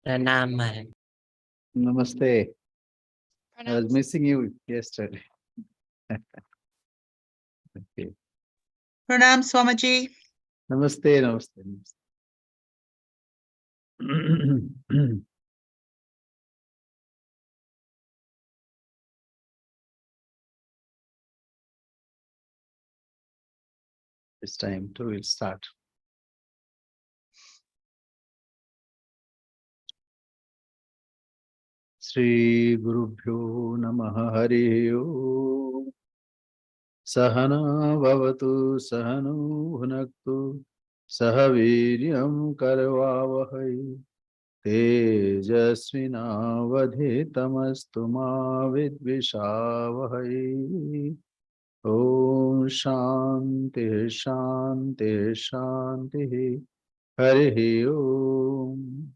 Pranam Maharaj. Namaste. I Pranam. was missing you yesterday. Okay. Pranam Swamiji. Namaste, namaste, namaste. It's time to we'll start. Shri Gurubhyo Namaha Hari Om. Sahana Bhavatu Sahanu Bhunaktu Sahaviryam Karvavahai Tejasvinavadhitamastu ma vidvishavahai. Om Shanti Shanti Shanti Hari Om.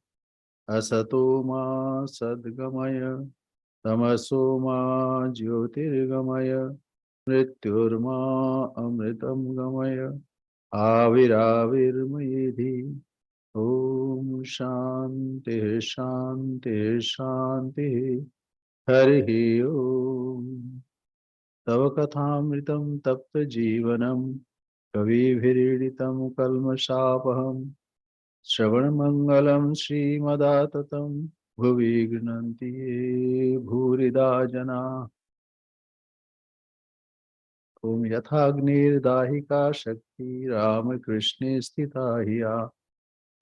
Asato ma sadgamaya tamaso ma jyotirgamaya mrityurma amritam gamaya aviravirmayedhi. Om Shanti Shanti Shanti Hari Om. Tava kathamritam tapta jivanam kavibhiriditam kalmashapaham Shravanamangalam Srimadatam Bhuvi Gnanti Ye Bhurida Jana. Om Yathagnir Dahika Shakti Rama Krishna Sthita Hiya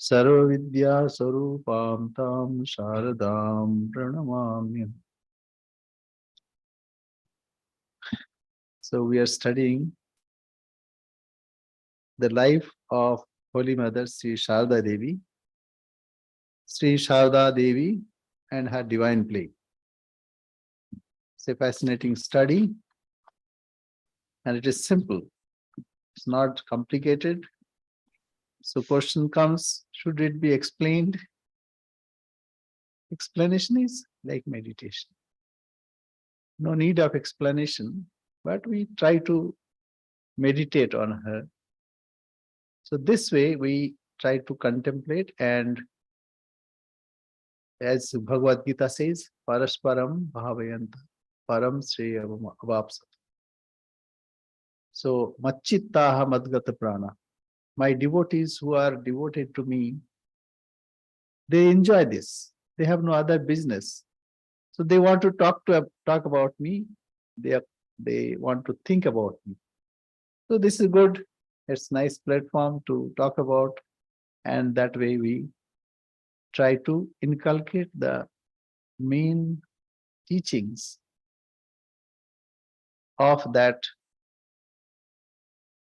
Sarva Vidya Sarupam Tam Sharadam Pranamamya. So we are studying the life of Holy Mother Sri Sarada Devi, Sri Sarada Devi and her divine play. It's a fascinating study and it is simple. It's not complicated. So question comes, should it be explained? Explanation is like meditation. No need of explanation, but we try to meditate on her. So this way we try to contemplate, and as Bhagavad Gita says, Parasparam Bhavayanta Param Shreyam Avapsat. So Machittaha Madgata Prana. My devotees who are devoted to me, they enjoy this. They have no other business. So they want to talk about me. They want to think about me. So this is good. It's nice platform to talk about, and that way we try to inculcate the main teachings of that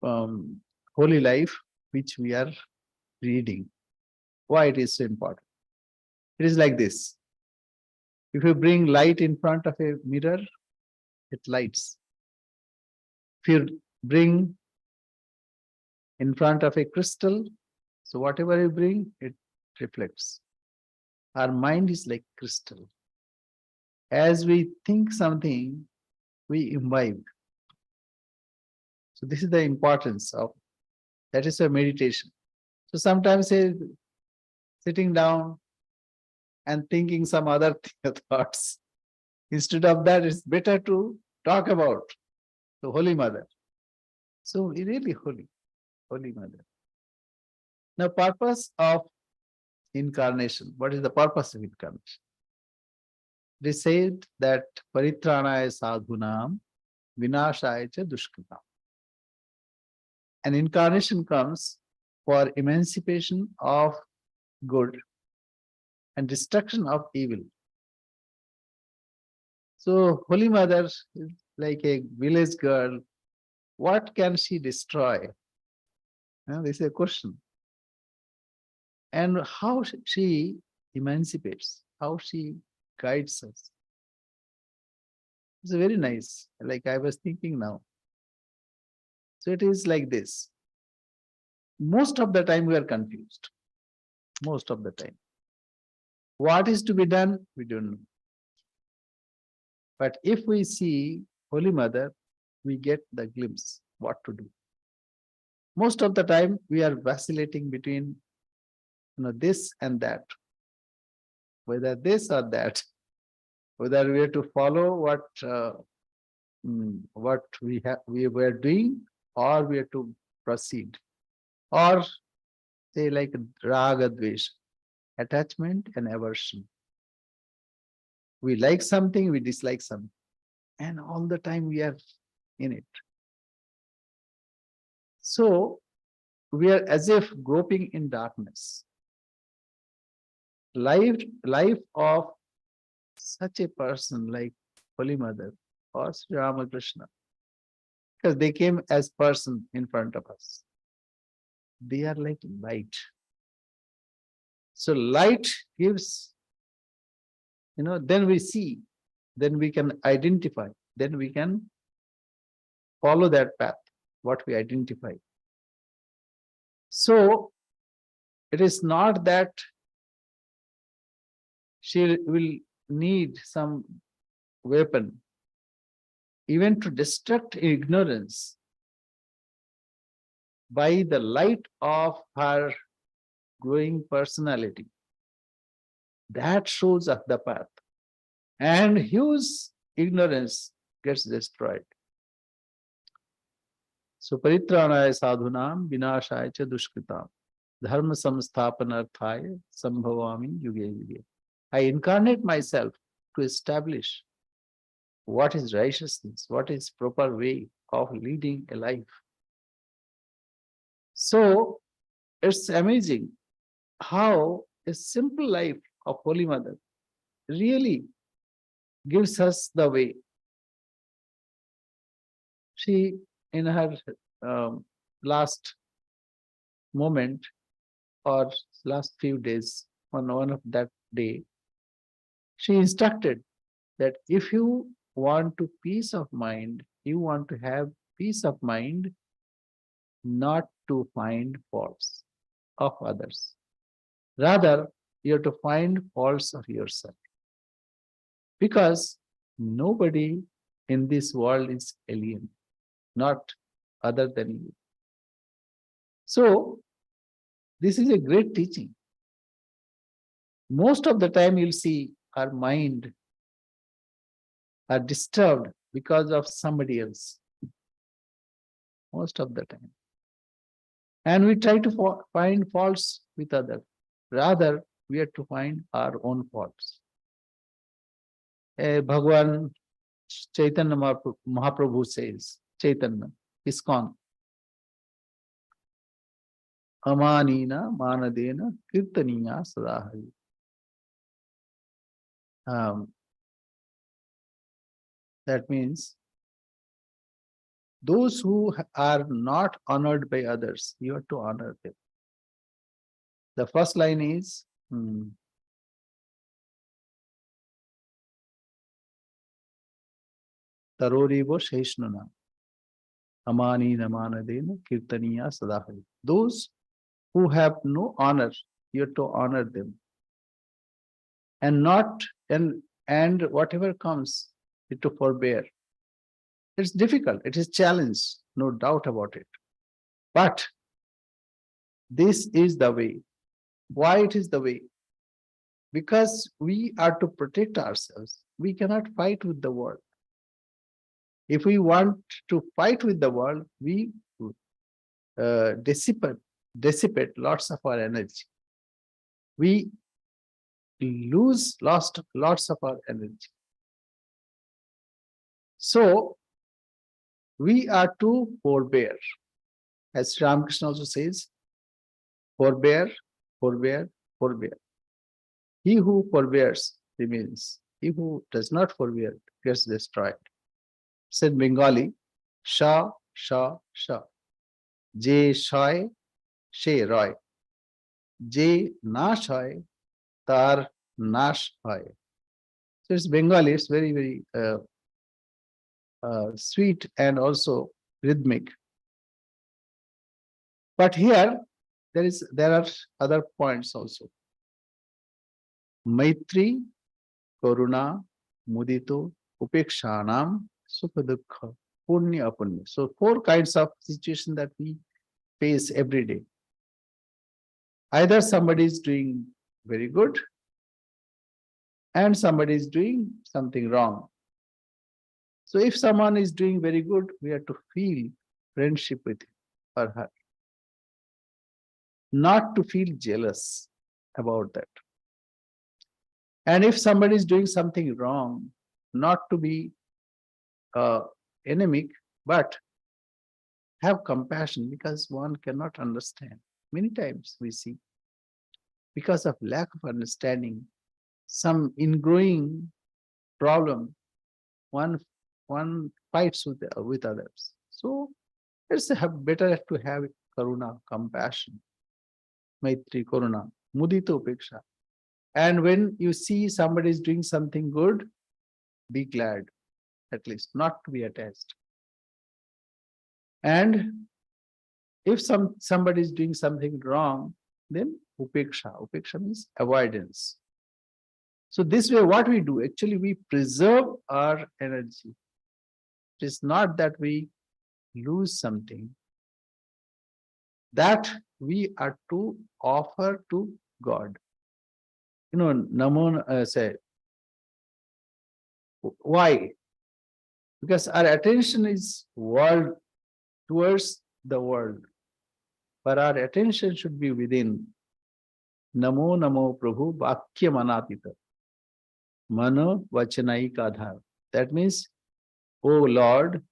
holy life which we are reading. Why it is so important? It is like this. If you bring light in front of a mirror, it lights. If you bring in front of a crystal, so whatever you bring, it reflects. Our mind is like crystal. As we think something, we imbibe. So this is the importance of, that is a meditation. So sometimes sitting down and thinking some other thoughts. Instead of that, it's better to talk about the Holy Mother. So really Holy Mother. Now, purpose of incarnation. What is the purpose of incarnation? They said that paritranaya sadhunam vinashaya cha dushkritam. An incarnation comes for emancipation of good and destruction of evil. So Holy Mother is like a village girl. What can she destroy? This is a question. And how she emancipates, how she guides us. It's very nice. Like I was thinking now. So it is like this. Most of the time we are confused. Most of the time. What is to be done? We don't know. But if we see Holy Mother, we get the glimpse what to do. Most of the time we are vacillating between this and that. whether this or that, whether we have to follow what we were doing, or we have to proceed, or say like raga dvesh, attachment and aversion. We like something, we dislike something, and all the time we are in it. So we are as if groping in darkness. Life of such a person like Holy Mother or Sri Ramakrishna, because they came as person in front of us. They are like light. So light gives, then we see, then we can identify, then we can follow that path, what we identify. So it is not that she will need some weapon, even to destruct ignorance by the light of her growing personality. That shows us the path. And whose ignorance gets destroyed. So paritranaya sadhunam vinashaya cha dushkritam dharma samsthapanarthaya sambhavami yuge yuge. I incarnate myself to establish what is righteousness, what is proper way of leading a life. So it's amazing how a simple life of Holy Mother really gives us the way. She, in her last moment or last few days, on one of that day, she instructed that if you want to peace of mind, you want to have peace of mind, not to find faults of others. Rather, you have to find faults of yourself. Because nobody in this world is alien, not other than you. So, this is a great teaching. Most of the time, you'll see our mind are disturbed because of somebody else. Most of the time. And we try to find faults with others. Rather, we have to find our own faults. Bhagwan Chaitanya Mahaprabhu says, Chaitanya, ISKCON, Amanina Manadena Kirtaniya Sadahari. That means those who are not honored by others, you have to honor them. The first line is Tarorivo Shaishnana Amanina Manadena Kirtaniya Sadahari. Those who have no honor, you have to honor them. And not and whatever comes, you have to forbear. It's difficult, it is challenge, no doubt about it. But this is the way. Why it is the way? Because we are to protect ourselves. We cannot fight with the world. If we want to fight with the world, we dissipate lots of our energy. We lose lots of our energy. So we are to forbear. As Sri Ramakrishna also says, forbear, forbear, forbear. He who forbears remains. He who does not forbear gets destroyed. Said Bengali, Sha, Sha, Sha. Je Shoy, She Roy. Je Nash Hoy, Tar Nash Hoy. So it's Bengali, it's very, very sweet and also rhythmic. But here, there are other points also. Maitri, Karuna, Mudito, Upekshanam, Sukha Punya Apunya. So 4 kinds of situation that we face every day. Either somebody is doing very good and somebody is doing something wrong. So if someone is doing very good, we have to feel friendship with him or her, not to feel jealous about that. And if somebody is doing something wrong, not to be enemic, but have compassion, because one cannot understand. Many times we see, because of lack of understanding, some ingrowing problem, one one fights with others. So it's better to have karuna, compassion, maitri, karuna, mudita upeksha. And when you see somebody is doing something good, be glad, at least not to be attached. And if somebody is doing something wrong, then upeksha. Upeksha means avoidance. So this way, what we do, actually, we preserve our energy. It is not that we lose something, that we are to offer to God. You know, Namo said, why? Because our attention is world towards the world, but our attention should be within. Namo Namo Prabhu Vakya Manatita. Mano Vachanai Kadhar. That means, oh Lord,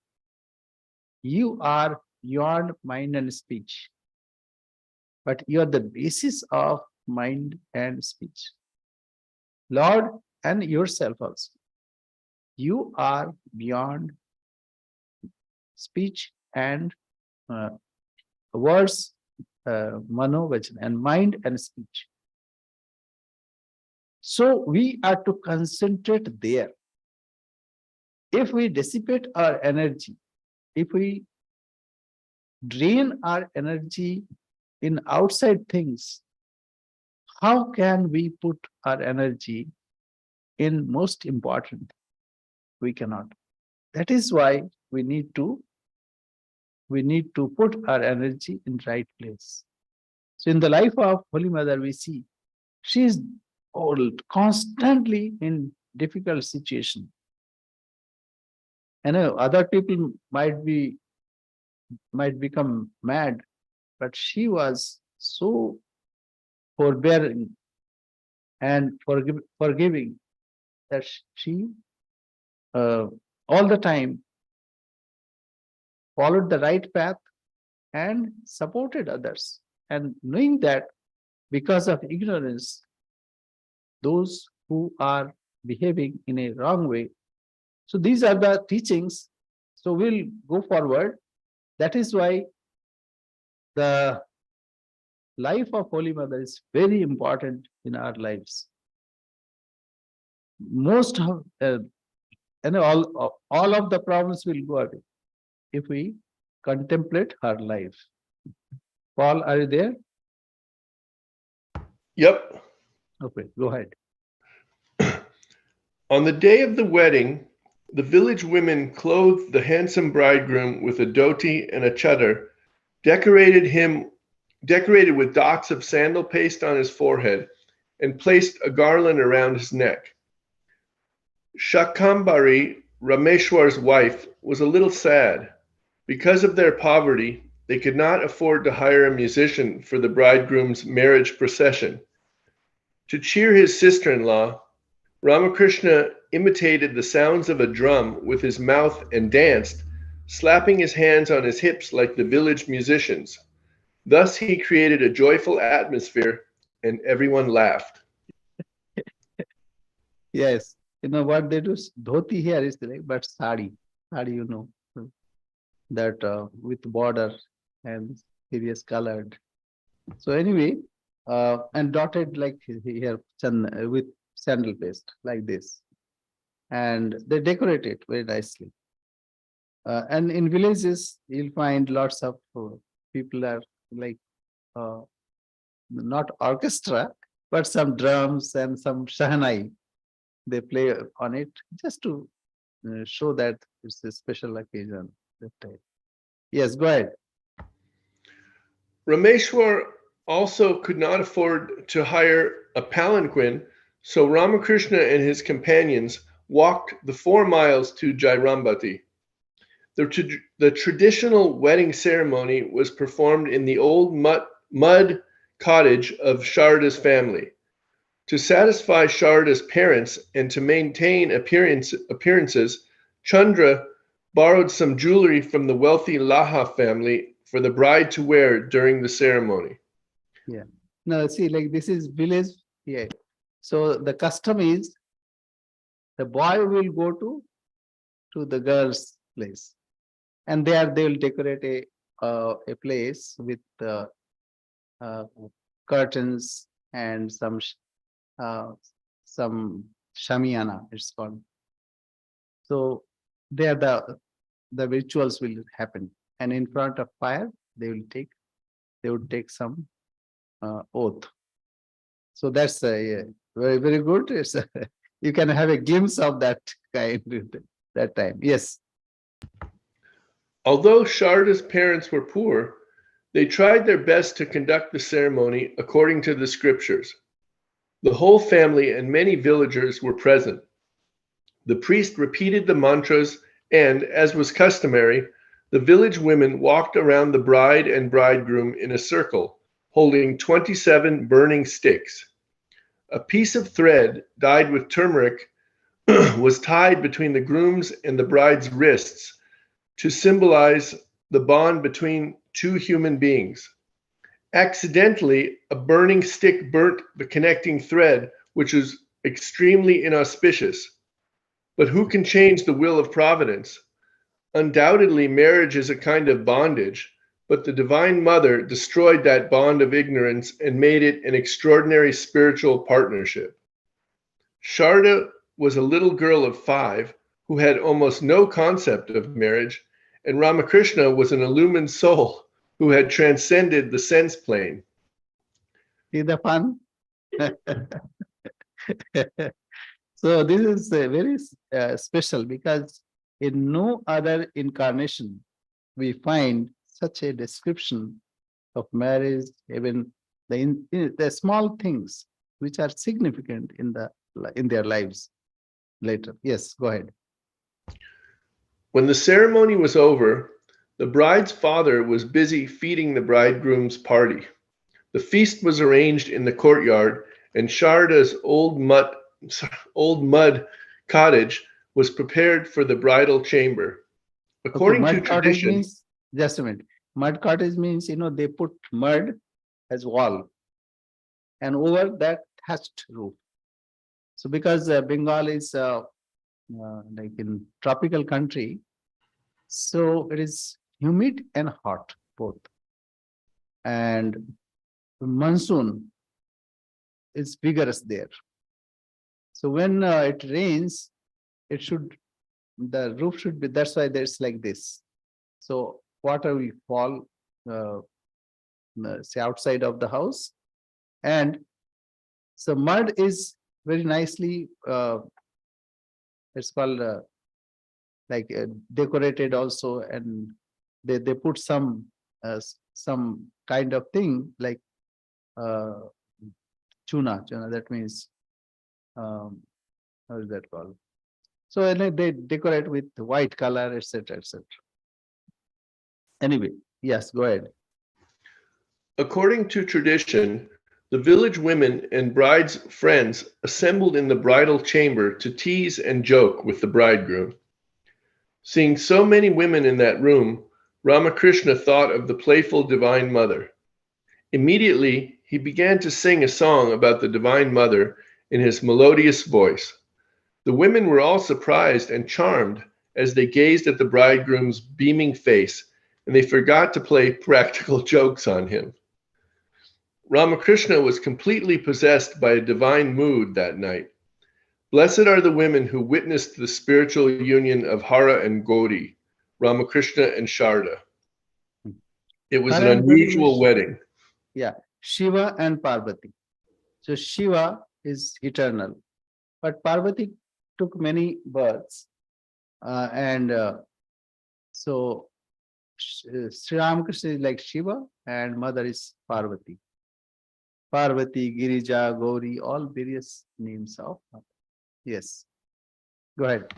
you are beyond mind and speech, but you are the basis of mind and speech. Lord, and yourself also. You are beyond speech and uh, words, mano, vachana, and mind and speech. So we are to concentrate there. If we dissipate our energy, if we drain our energy in outside things, how can we put our energy in most important? We cannot. That is why we need to put our energy in right place. So in the life of Holy Mother, we see she is constantly in difficult situation. And other people might become mad, but she was so forbearing and forgiving that she all the time followed the right path and supported others. And knowing that because of ignorance, those who are behaving in a wrong way. So these are the teachings. So we'll go forward. That is why the life of Holy Mother is very important in our lives. Most of and all of the problems will go away if we contemplate her life. Paul, are you there? Yep. Okay, go ahead. On the day of the wedding, the village women clothed the handsome bridegroom with a dhoti and a chadar, decorated with dots of sandal paste on his forehead, and placed a garland around his neck. Shakambari, Rameshwar's wife, was a little sad. Because of their poverty, they could not afford to hire a musician for the bridegroom's marriage procession. To cheer his sister-in-law, Ramakrishna imitated the sounds of a drum with his mouth and danced, slapping his hands on his hips like the village musicians. Thus he created a joyful atmosphere and everyone laughed. Yes, you know what they do? Dhoti here is like, but sari, you know, that with border and various colored. So anyway, and dotted like here with sandal paste like this, and they decorate it very nicely. And in villages, you'll find lots of people are like not orchestra, but some drums and some shahnai. They play on it just to show that it's a special occasion. That time. Yes, go ahead. Rameshwar also could not afford to hire a palanquin, So Ramakrishna and his companions walked the 4 miles to Jairambati. The traditional wedding ceremony was performed in the old mud cottage of Sharada's family. To satisfy Sharada's parents and to maintain appearances, Chandra borrowed some jewelry from the wealthy Laha family for the bride to wear during the ceremony. Yeah. Now see, like this is village. Yeah. So the custom is the boy will go to the girl's place, and there they will decorate a place with uh, curtains and uh, some shamiana. It's called. So there the rituals will happen, and in front of fire they would take some oath. So that's yeah, very good. You can have a glimpse of that kind at that time. Yes. Although Sharada's parents were poor, they tried their best to conduct the ceremony according to the scriptures. The whole family and many villagers were present. The priest repeated the mantras, and, as was customary, the village women walked around the bride and bridegroom in a circle, holding 27 burning sticks. A piece of thread dyed with turmeric was tied between the groom's and the bride's wrists to symbolize the bond between two human beings. Accidentally, a burning stick burnt the connecting thread, which was extremely inauspicious. But who can change the will of providence? Undoubtedly, marriage is a kind of bondage, but the Divine Mother destroyed that bond of ignorance and made it an extraordinary spiritual partnership. Sharda was a little girl of 5 who had almost no concept of marriage, and Ramakrishna was an illumined soul who had transcended the sense plane. See the fun? So this is very special because in no other incarnation we find such a description of marriage, even the small things which are significant in their lives later. Yes, go ahead. When the ceremony was over, the bride's father was busy feeding the bridegroom's party. The feast was arranged in the courtyard, and Sharda's old mud cottage was prepared for the bridal chamber. Okay, According to mud cottage tradition, means, just a minute. Mud cottage means, they put mud as wall and over that thatched roof. So because Bengal is like in tropical country, so it is humid and hot both. And monsoon is vigorous there. So when it rains, the roof should be, that's why there's like this. So water will fall, say outside of the house. And so mud is very nicely, it's called like decorated also. And they put some kind of thing like chuna, that means, how is that called? So and then they decorate with white color, etc., etc. Anyway, yes, go ahead. according to tradition, the village women and bride's friends assembled in the bridal chamber to tease and joke with the bridegroom. Seeing so many women in that room, Ramakrishna thought of the playful Divine Mother. Immediately, he began to sing a song about the Divine Mother in his melodious voice. The women were all surprised and charmed as they gazed at the bridegroom's beaming face, and they forgot to play practical jokes on him. Ramakrishna was completely possessed by a divine mood that night. Blessed are the women who witnessed the spiritual union of Hara and Gauri, Ramakrishna and Sharda. It was an Hara and Gauri unusual means- wedding. Yeah, Shiva and Parvati. So Shiva is eternal, but Parvati took many births, and so Sri Ramakrishna is like Shiva, and mother is Parvati. Parvati, Girija, Gauri, all various names of Mata. Yes. Go ahead.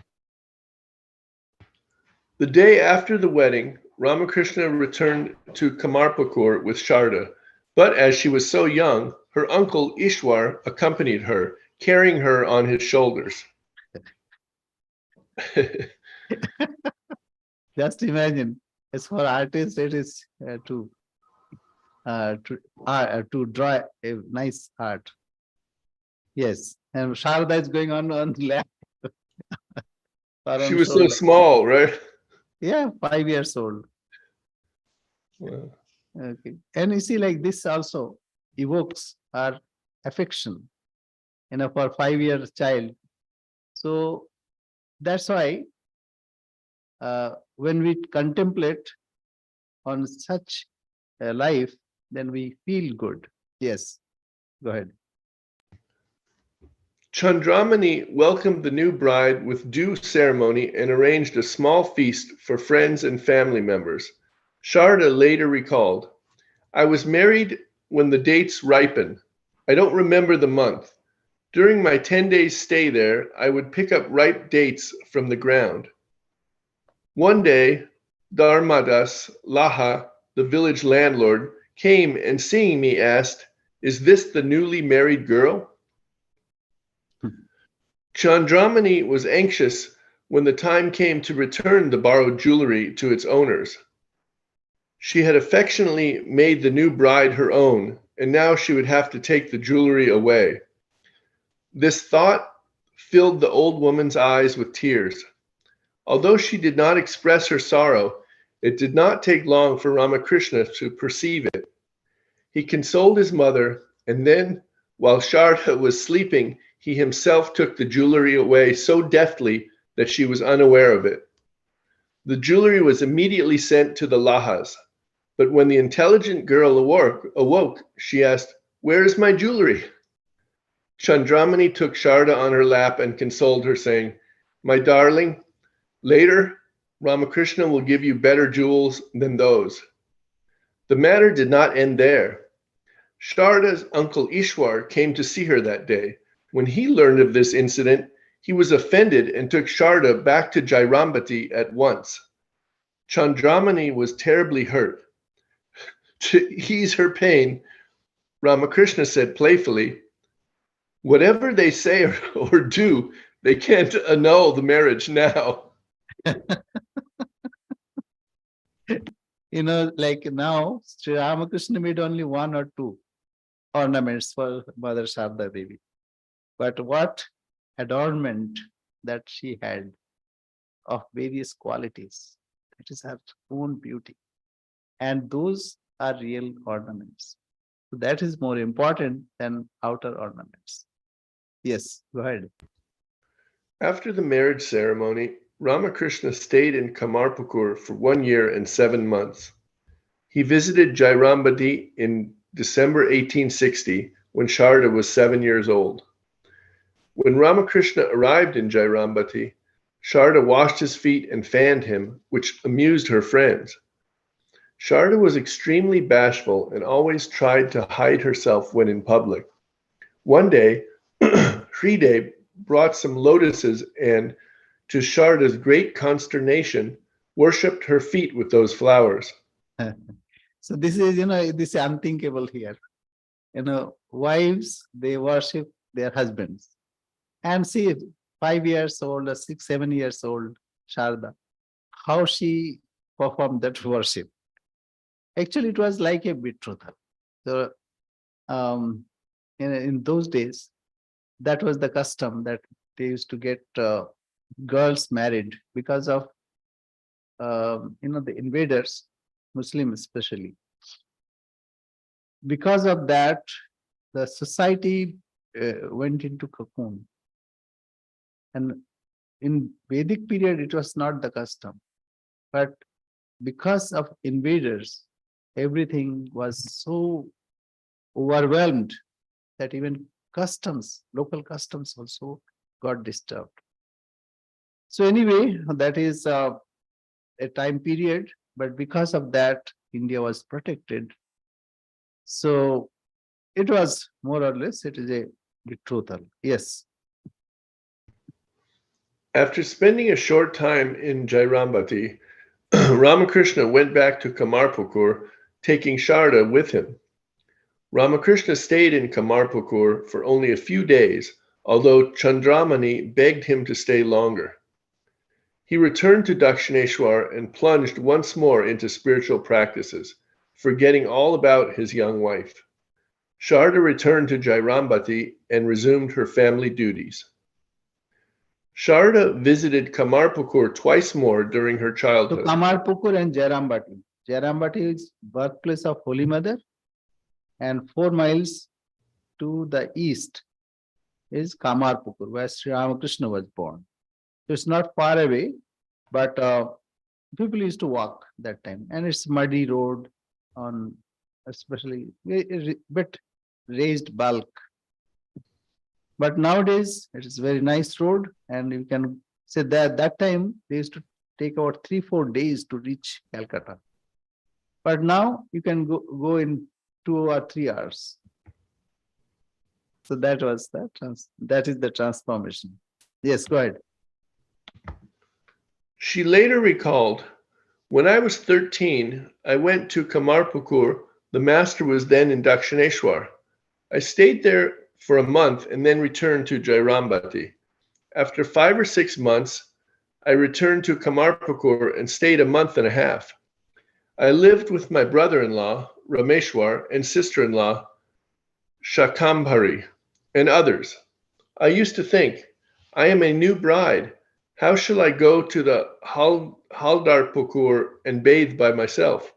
The day after the wedding, Ramakrishna returned to Kamarpukur with Sharda, but as she was so young, her uncle Ishwar accompanied her, carrying her on his shoulders. Just imagine, as for artists, it is to draw a nice art. Yes, and Sharda is going on the lap or She on was so shoulder. small, right? Yeah, 5 years old. Wow. Okay, and you see, like this also evokes our affection, for 5 year child. So that's why when we contemplate on such a life, then we feel good. Yes, go ahead. Chandramani welcomed the new bride with due ceremony and arranged a small feast for friends and family members. Sharda later recalled, I was married when the dates ripened. I don't remember the month. During my 10 days stay there, I would pick up ripe dates from the ground. One day, Dharmadas Laha, the village landlord, came and seeing me asked, Is this the newly married girl? Chandramani was anxious when the time came to return the borrowed jewelry to its owners. She had affectionately made the new bride her own, and now she would have to take the jewelry away. This thought filled the old woman's eyes with tears. Although she did not express her sorrow, it did not take long for Ramakrishna to perceive it. He consoled his mother, and then, while Sharda was sleeping, he himself took the jewelry away so deftly that she was unaware of it. The jewelry was immediately sent to the Lahas, but when the intelligent girl awoke, she asked, Where is my jewelry? Chandramani took Sharda on her lap and consoled her, saying, My darling, later Ramakrishna will give you better jewels than those. The matter did not end there. Sharda's uncle Ishwar came to see her that day. When he learned of this incident, he was offended and took Sharda back to Jairambati at once. Chandramani was terribly hurt. To ease her pain, Ramakrishna said playfully, Whatever they say or do, they can't annul the marriage now. Like now, Sri Ramakrishna made only one or two ornaments for Mother Sarada Devi. But what adornment that she had of various qualities. That is her own beauty. And those are real ornaments. So that is more important than outer ornaments. Yes, go ahead. After the marriage ceremony, Ramakrishna stayed in Kamarpukur for 1 year and 7 months. He visited Jairambati in December 1860 when Sharda was 7 years old. When Ramakrishna arrived in Jairambati, Sharda washed his feet and fanned him, which amused her friends. Sharda was extremely bashful and always tried to hide herself when in public. One day, Hridev brought some lotuses and, to Sharda's great consternation, worshipped her feet with those flowers. So this is, this is unthinkable here. Wives, they worship their husbands. And see, 5 years old or 6, 7 years old, Sharda, how she performed that worship. Actually, it was like a betrothal. So, in those days, that was the custom that they used to get girls married because of, the invaders, Muslims especially. Because of that, the society went into cocoon. And in Vedic period, it was not the custom. But because of invaders, everything was so overwhelmed that even local customs also got disturbed. So anyway, that is a time period, but because of that, India was protected. So it was more or less, it is a betrothal. Yes. After spending a short time in Jairambati, Ramakrishna went back to Kamarpukur, taking Sharda with him. Ramakrishna stayed in Kamarpukur for only a few days, although Chandramani begged him to stay longer. He returned to Dakshineshwar and plunged once more into spiritual practices, forgetting all about his young wife. Sharda returned to Jairambati and resumed her family duties. Sharda visited Kamarpukur twice more during her So childhood. Kamarpukur and Jairambati. Jairambati is birthplace of Holy Mother, and 4 miles to the east is Kamarpukur, where Sri Ramakrishna was born. So it's not far away, but people used to walk that time, and it's muddy road on especially a bit raised bulk. But nowadays it is very nice road, and you can say that time they used to take about 3-4 days to reach Calcutta. But now you can go in 2 or 3 hours. So that was that is the transformation. Yes, go ahead. She later recalled, "When I was 13, I went to Kamarpukur. The master was then in Dakshineshwar. I stayed there for a month and then returned to Jairambati. After 5 or 6 months, I returned to Kamarpukur and stayed a month and a half. I lived with my brother-in-law, Rameshwar, and sister-in-law, Shakambhari, and others. I used to think, I am a new bride. How shall I go to the Haldarpukur and bathe by myself?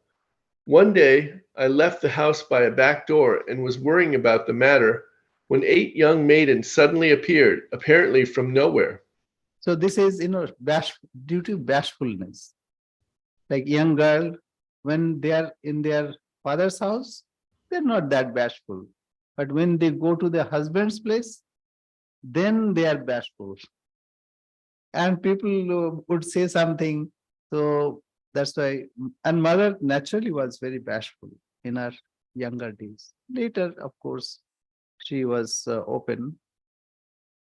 One day, I left the house by a back door and was worrying about the matter when 8 young maidens suddenly appeared, apparently from nowhere." So this is, due to bashfulness. Like young girl, when they are in their father's house, they're not that bashful. But when they go to their husband's place, then they are bashful. And people would say something. So that's why, and mother naturally was very bashful in her younger days. Later, of course, she was open.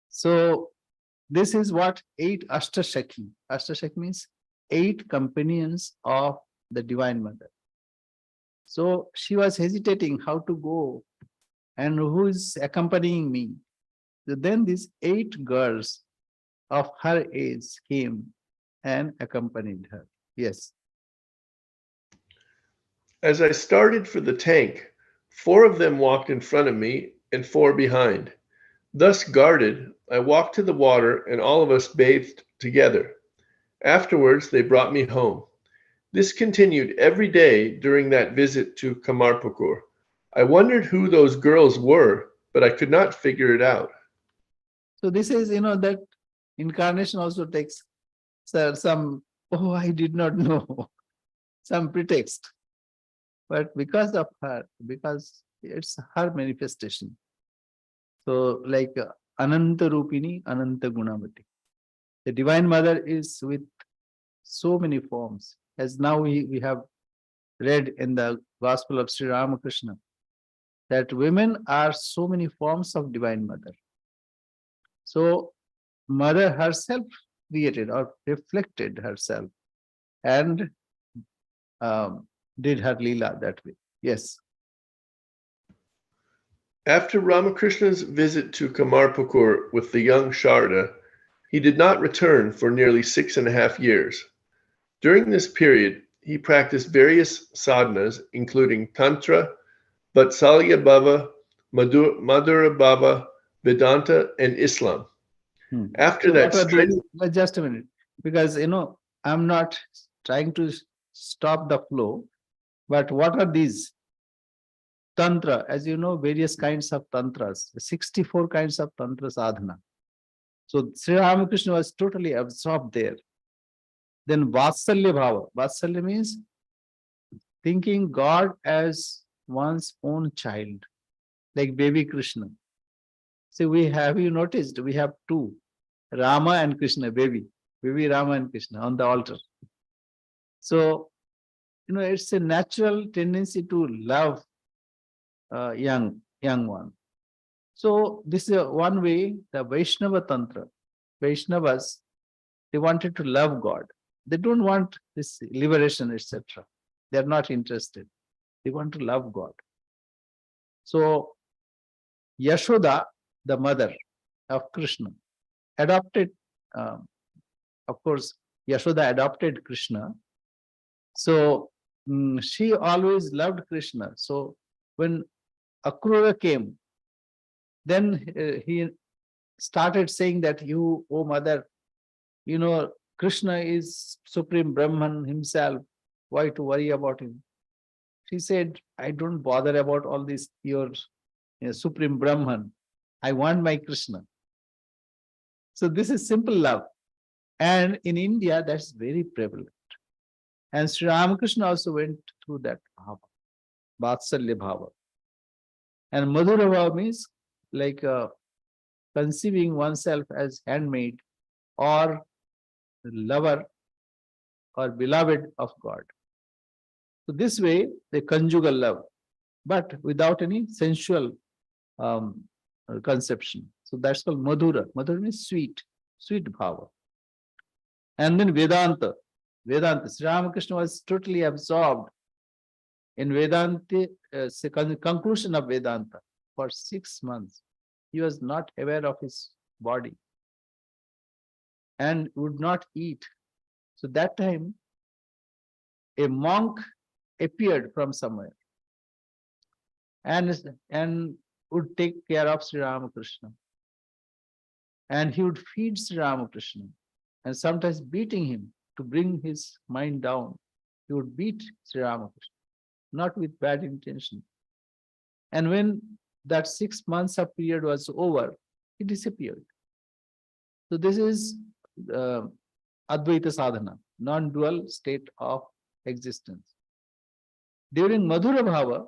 So this is what 8 Ashtashakhi. Ashtashakhi means 8 companions of the Divine Mother. So she was hesitating how to go and who is accompanying me. So then these 8 girls of her age came and accompanied her. Yes. "As I started for the tank, 4 of them walked in front of me and 4 behind. Thus guarded, I walked to the water and all of us bathed together. Afterwards, they brought me home. This continued every day during that visit to Kamarpukur. I wondered who those girls were, but I could not figure it out." So this is, that incarnation also takes some, oh, I did not know, some pretext. But because of her, because it's her manifestation. So like Ananta Rupini, Ananta Gunavati. The Divine Mother is with so many forms. As now we have read in the Gospel of Sri Ramakrishna, that women are so many forms of Divine Mother. So Mother herself created or reflected herself and did her Leela that way. Yes. After Ramakrishna's visit to Kamarpukur with the young Sharda, he did not return for nearly 6.5 years. During this period, he practiced various sadhanas, including Tantra, Vatsalya Bhava, Madhura Bhava, Vedanta, and Islam. After So that, just a minute, because I'm not trying to stop the flow, but what are these? Tantra, as you know, various kinds of tantras, 64 kinds of tantra sadhana. So Sri Ramakrishna was totally absorbed there. Then Vatsalya Bhava. Vatsalya means thinking God as one's own child, like baby Krishna. So have you noticed, we have 2, Rama and Krishna, baby Rama and Krishna on the altar. So, it's a natural tendency to love young young one. So this is one way the Vaishnava Tantra, Vaishnavas, they wanted to love God. They don't want this liberation, etc. They're not interested. They want to love God. So Yashoda, the mother of Krishna, adopted, um, of course, Yashoda adopted Krishna. So she always loved Krishna. So when Akrura came, then he started saying that you, oh mother, you know, Krishna is Supreme Brahman himself. Why to worry about him? She said, I don't bother about all this, your Supreme Brahman. I want my Krishna. So this is simple love. And in India, that's very prevalent. And Sri Ramakrishna also went through that bhava, Vatsalya bhava. And Madhura bhava means like conceiving oneself as handmaid or lover or beloved of God. So this way, the conjugal love, but without any sensual conception. So that's called Madhura. Madhura means sweet, sweet bhava. And then Vedanta. Vedanta. Sri Ramakrishna was totally absorbed in Vedanta, conclusion of Vedanta for 6 months. He was not aware of his body and would not eat. So that time, a monk appeared from somewhere and would take care of Sri Ramakrishna. And he would feed Sri Ramakrishna and sometimes beating him to bring his mind down. He would beat Sri Ramakrishna, not with bad intention. And when that 6 months of period was over, he disappeared. So this is Advaita sadhana, non-dual state of existence. During Madhura Bhava,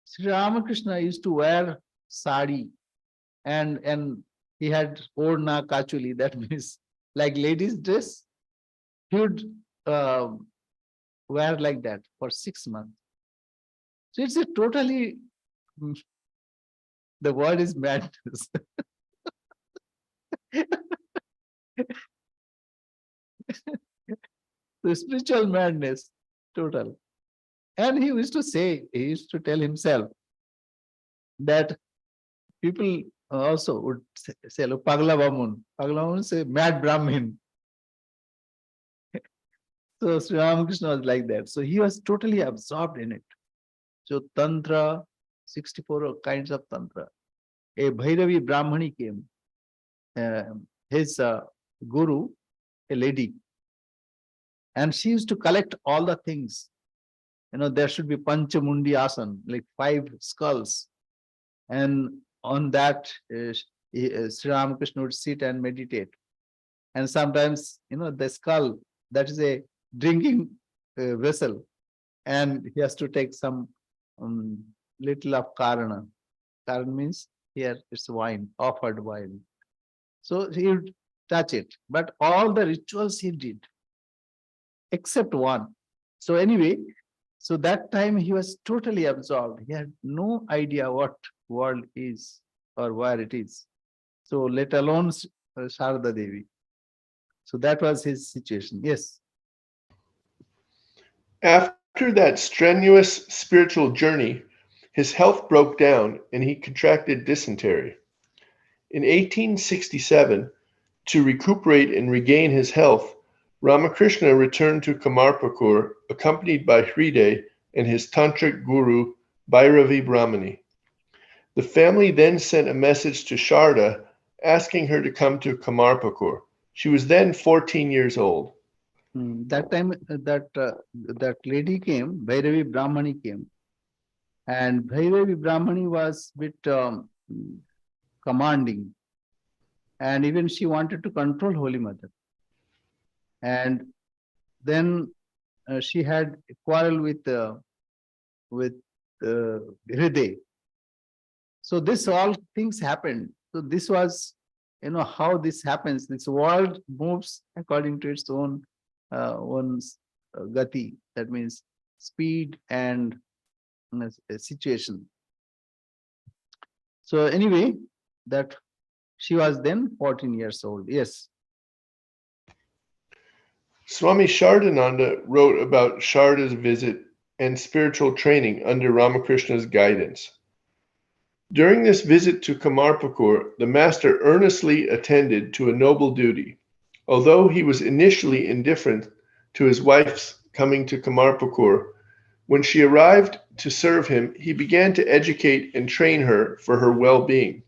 Sri Ramakrishna used to wear sari and he had orna kachuli, that means like ladies' dress. He would wear like that for 6 months. So it's a totally, the word is madness. The spiritual madness, total. And he used to say, he used to tell himself that people also would say, look, Pagla Vamun. Pagla Vamun say, mad Brahmin. So Sri Ramakrishna was like that. So he was totally absorbed in it. So Tantra, 64 kinds of Tantra. A Bhairavi Brahmani came. His guru, a lady. And she used to collect all the things. You know, there should be Panchamundi Asan, like 5 skulls. And on that, Sri Ramakrishna would sit and meditate. And sometimes, you know, the skull, that is a drinking vessel. And he has to take some little of karana. Karana means here it's wine, offered wine. So he would touch it. But all the rituals he did, except one. So anyway, so that time he was totally absorbed. He had no idea what world is or where it is. So let alone Sarada Devi. So that was his situation. Yes. After that strenuous spiritual journey, his health broke down and he contracted dysentery. In 1867, to recuperate and regain his health, Ramakrishna returned to Kamarpakur accompanied by Hriday and his tantric guru Bhairavi Brahmani. The family then sent a message to Sarada asking her to come to Kamarpakur. She was then 14 years old. That time that lady came, Bhairavi Brahmani came. And Bhairavi Brahmani was a bit commanding. And even she wanted to control Holy Mother. And then she had a quarrel with Hriday. So this all things happened. So this was, you know, how this happens. This world moves according to its own gati. That means speed and situation. So anyway, that she was then 14 years old. Yes. Swami Shardananda wrote about Sharda's visit and spiritual training under Ramakrishna's guidance. During this visit to Kamarpukur, the master earnestly attended to a noble duty. Although he was initially indifferent to his wife's coming to Kamarpukur, when she arrived to serve him, he began to educate and train her for her well-being.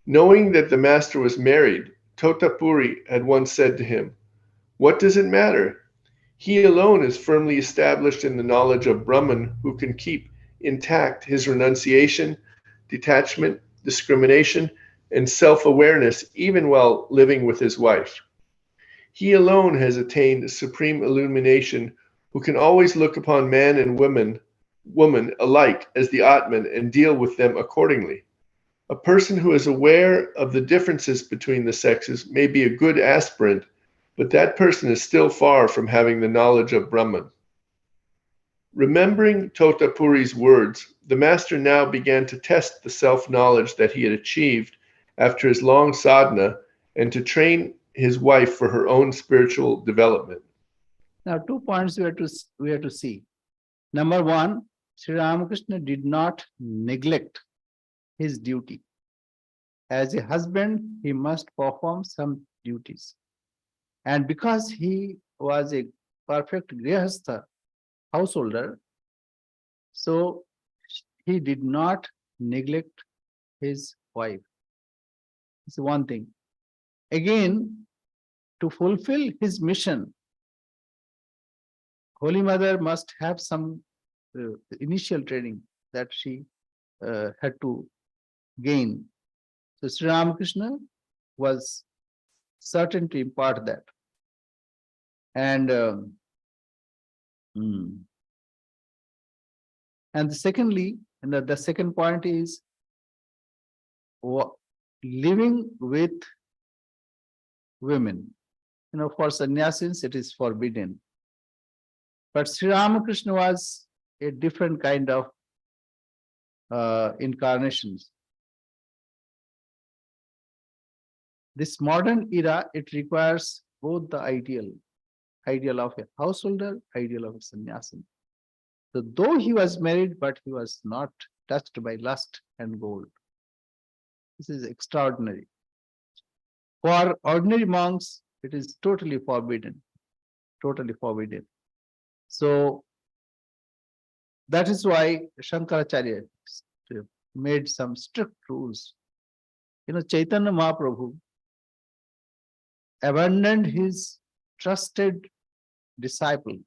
Knowing that the master was married, Totapuri had once said to him, "What does it matter? He alone is firmly established in the knowledge of Brahman who can keep intact his renunciation, detachment, discrimination, and self-awareness even while living with his wife. He alone has attained supreme illumination who can always look upon man and woman alike as the Atman and deal with them accordingly. A person who is aware of the differences between the sexes may be a good aspirant, but that person is still far from having the knowledge of Brahman." Remembering Totapuri's words, the master now began to test the self-knowledge that he had achieved after his long sadhana and to train his wife for her own spiritual development. Now, 2 points we have to see. Number one, Sri Ramakrishna did not neglect his duty. As a husband, he must perform some duties. And because he was a perfect grihastha, householder, so he did not neglect his wife. It's one thing. Again, to fulfill his mission, Holy Mother must have some initial training that she had to gain. So Sri Ramakrishna was certain to impart that. And secondly, and the second point is living with women. For sannyasis, it is forbidden. But Sri Ramakrishna was a different kind of incarnations. This modern era, it requires both the ideal of a householder, ideal of a sannyasi. So though he was married, but he was not touched by lust and gold. This is extraordinary. For ordinary monks, it is totally forbidden. Totally forbidden. So that is why Shankaracharya made some strict rules. Chaitanya Mahaprabhu abandoned his trusted disciple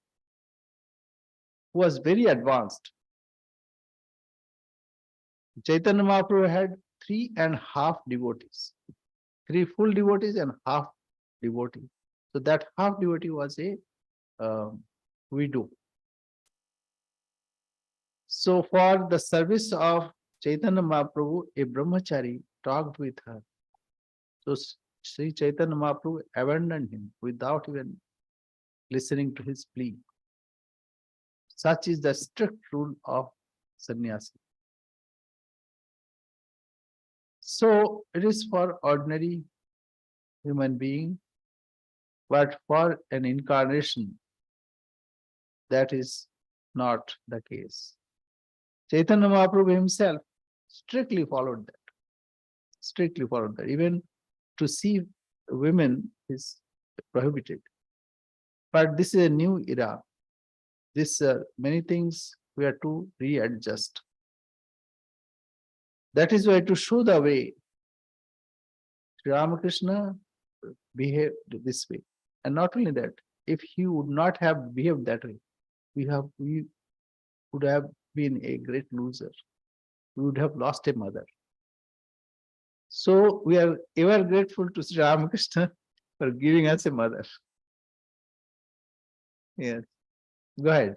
who was very advanced. Chaitanya Mahaprabhu had 3.5 devotees, 3 full devotees and half devotee. So that half devotee was a widow. So for the service of Chaitanya Mahaprabhu, a brahmachari talked with her. So Sri Chaitanya Mahaprabhu abandoned him without even listening to his plea. Such is the strict rule of sannyasi. So it is for ordinary human being, but for an incarnation, that is not the case. Chaitanya Mahaprabhu himself strictly followed that. Strictly followed that. Even to see women is prohibited. But this is a new era. This many things we have to readjust. That is why, to show the way, Sri Ramakrishna behaved this way. And not only that, if he would not have behaved that way, we would have been a great loser. We would have lost a mother. So we are ever grateful to Sri Ramakrishna for giving us a mother. Yes. Go ahead.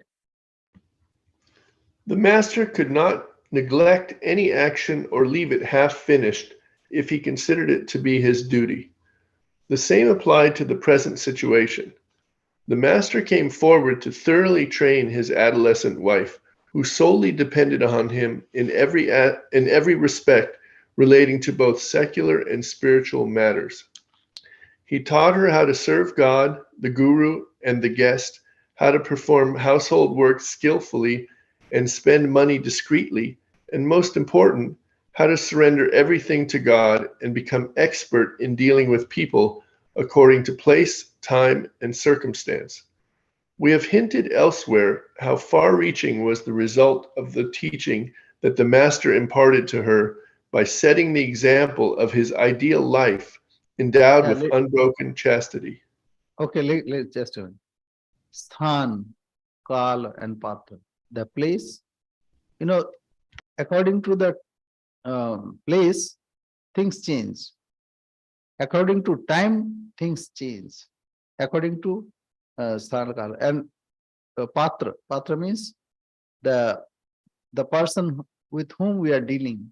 The master could not neglect any action or leave it half finished if he considered it to be his duty. The same applied to the present situation. The master came forward to thoroughly train his adolescent wife, who solely depended on him in every respect relating to both secular and spiritual matters. He taught her how to serve God, the guru, and the guest, how to perform household work skillfully and spend money discreetly, and most important, how to surrender everything to God and become expert in dealing with people according to place, time, and circumstance. We have hinted elsewhere how far reaching was the result of the teaching that the Master imparted to her by setting the example of his ideal life endowed Yeah, with unbroken chastity. okay, let's just Sthan, Kal, and Patra. The place, you know, according to the place, things change. According to time, things change. According to Sthan, Kal, and Patra. Patra means the person with whom we are dealing.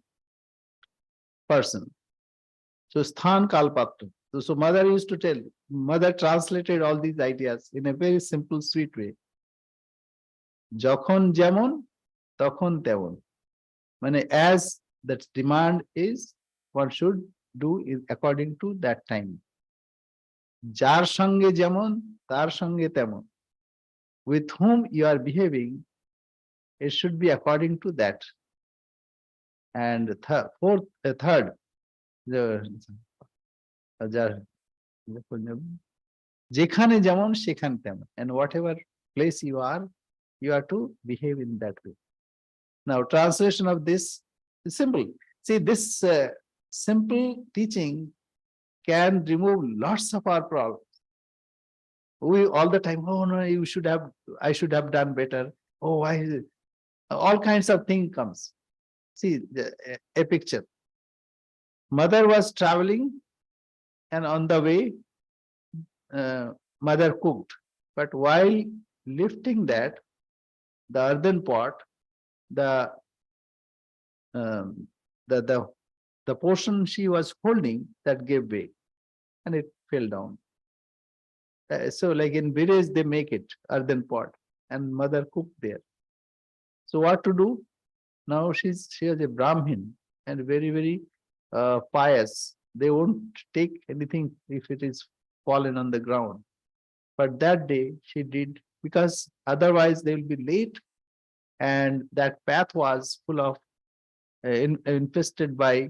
Person. So Sthan, Kal, Patra. So mother used to tell. Mother translated all these ideas in a very simple, sweet way. যখন যেমন তখন তেমন মানে as that demand is one should do is according to that time যার সঙ্গে যেমন তার সঙ্গে তেমন with whom you are behaving it should be according to that and third যেখানে যেমন সেখানে তেমন and whatever place you are to behave in that way. Now, translation of this is simple. See, this simple teaching can remove lots of our problems. We all the time, oh no, I should have done better. Oh, why is it? All kinds of thing comes. See, a picture. Mother was traveling, and on the way, mother cooked. But while lifting that, the earthen pot, the um, the portion she was holding that gave way and it fell down. So like in village they make it earthen pot and mother cooked there. So what to do? Now she was a Brahmin and very pious. They won't take anything if it is fallen on the ground. But that day she did because otherwise they will be late and that path was full of infested by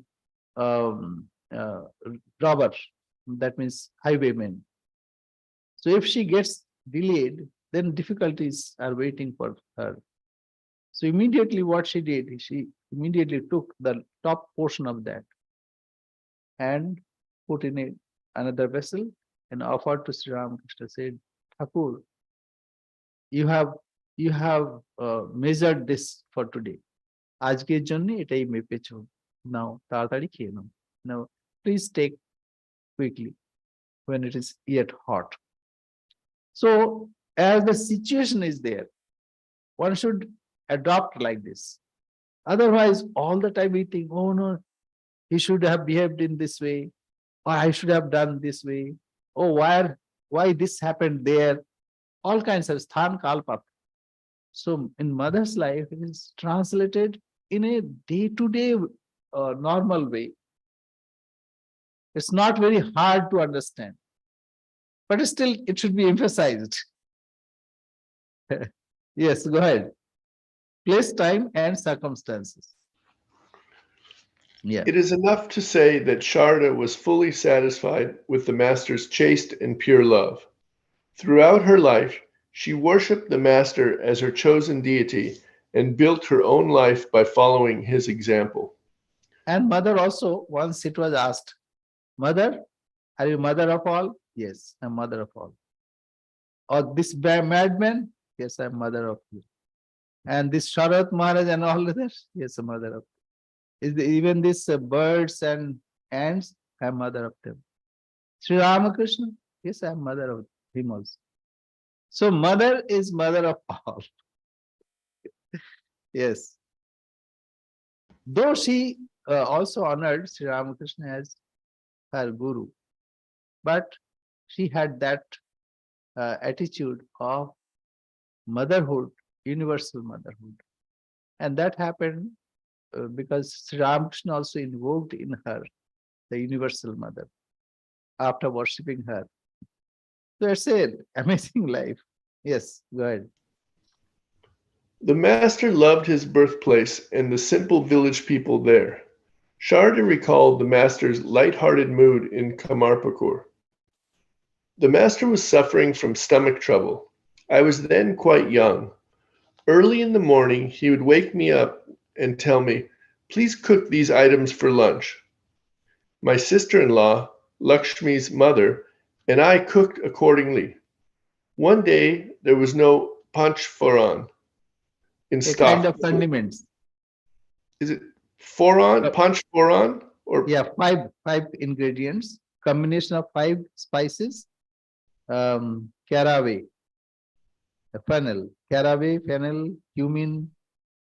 robber, that means highwaymen. So if she gets delayed, then difficulties are waiting for her. So immediately what she did, she immediately took the top portion of that and put in another vessel and offered to Sri Ramakrishna, said, Thakur, you have measured this for today. আজকের জন্য এটাই মেপেছো নাও তাড়াতাড়ি খেয়ে নাও now please take quickly when it is yet hot. So as the situation is there, one should adopt like this. Otherwise all the time we think, oh no, he should have behaved in this way or I should have done this way. Oh, why this happened there? All kinds of sthan kalpa. So in mother's life it is translated in a day-to-day normal way. It's not very hard to understand, but still it should be emphasized. Yes, go ahead. Place, time, and circumstances. Yeah. It is enough to say that Sarada was fully satisfied with the Master's chaste and pure love. Throughout her life, she worshipped the Master as her chosen deity and built her own life by following his example. And mother also, once it was asked, Mother, are you mother of all? Yes, I'm mother of all. Or this madman? Yes, I'm mother of you. And this Sharat Maharaj and all others? Yes, I'm mother of them. Even this birds and ants, I'm mother of them. Sri Ramakrishna? Yes, I'm mother of him also. So mother is mother of all. Yes. Though she also honored Sri Ramakrishna as her guru, but she had that attitude of motherhood, universal motherhood. And that happened because Sri Ramakrishna also invoked in her the Universal Mother after worshipping her. So it's an amazing life. Yes, go ahead. The master loved his birthplace and the simple village people there. Sarada recalled the master's light-hearted mood in Kamarpukur. The master was suffering from stomach trouble. I was then quite young. Early in the morning, he would wake me up and tell me, "Please cook these items for lunch." My sister-in-law, Lakshmi's mother, and I cooked accordingly. One day, there was no panch phoron in A kind stock. of condiments. Is it phoron, Uh, panch phoron, or Yeah, five ingredients, combination of 5 spices, caraway, fennel, cumin,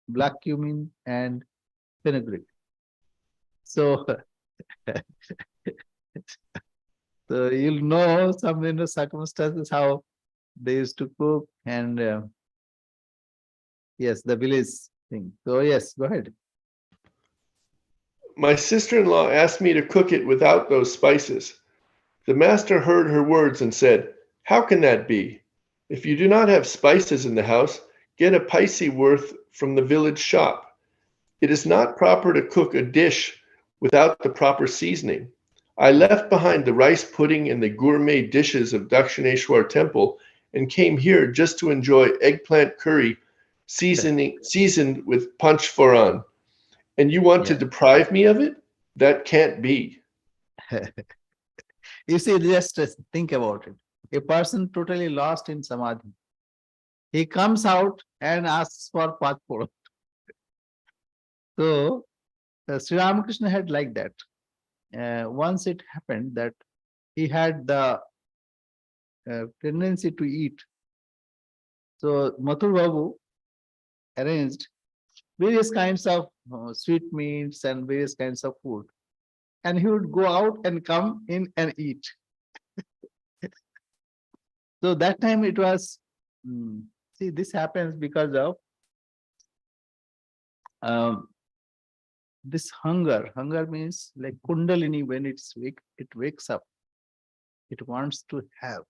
black cumin, and fenugreek. So, so you'll know some circumstances how they used to cook, and yes, the village thing. So yes, go ahead. my sister-in-law asked me to cook it without those spices. The master heard her words and said, "How can that be? If you do not have spices in the house, get a paise worth from the village shop. It is not proper to cook a dish without the proper seasoning. I left behind the rice pudding and the gourmet dishes of Dakshineshwar temple and came here just to enjoy eggplant curry seasoned with panch phoron. And you want to Yeah. deprive me of it? That can't be." You see, just think about it. A person totally lost in samadhi. He comes out and asks for passport. So Sri Ramakrishna had like that. Once it happened that he had the tendency to eat. So Mathur Babu arranged various kinds of sweetmeats and various kinds of food. And he would go out and come in and eat. So that time it was, see, this happens because of um, this hunger. Hunger means like Kundalini, when it wakes up, it wants to have.